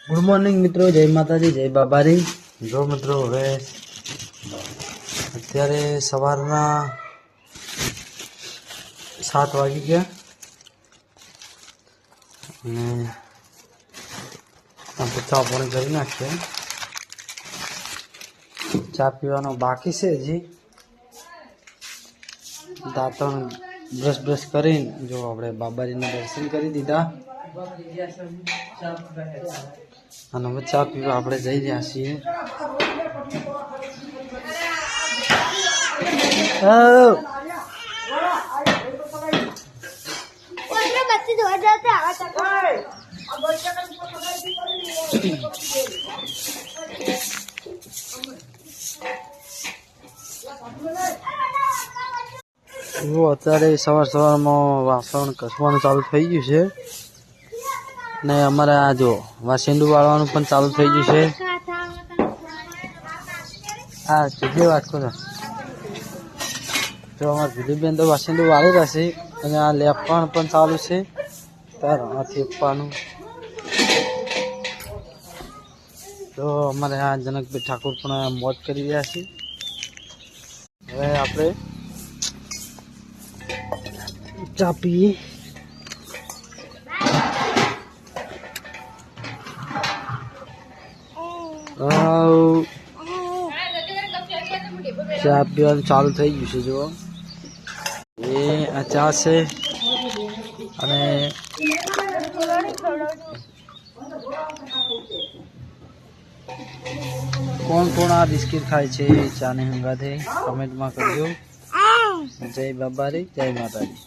Good morning મિત્રો, જય માતાજી, જય બાબારી। જો મિત્રો હવે અત્યારે સવારના 7 વાગી ગયા અને આપણે ચા પાણી કરી નાખીએ। ચા પીવાનો બાકી છે હજી। દાંતણ બ્રશ કરીને જો આપણે બાબાજીના દર્શન કરી દીધા અને હવે ચા પીવા આપણે જઈ રહ્યા છીએ। અત્યારે સવારમાં વાસણ ઘસવાનું ચાલુ થઈ ગયું છે ને અમારે આ જો વાસેંડું વાળવાનું પણ ચાલુ થઈ ગયું છે। હા કેટલી વાત કરો જો અમારે ભીલીબેન તો વાસેંડું વાળી રહેશે અને આ લેપવાનું પણ ચાલુ છે તાર આથી આપવાનું। તો અમારે આ જનકભાઈ ઠાકોર પણ મોજ કરી રહ્યા છે। હવે આપણે ચા પીએ। ચા પીવાનું ચાલુ થઈ ગયું છે જો એ આ ચા છે અને કોણ કોણ આ બિસ્કિટ ખાય છે ચાની હંગાથે કમેન્ટમાં કરજો। જય બાબારી, જય માતાજી।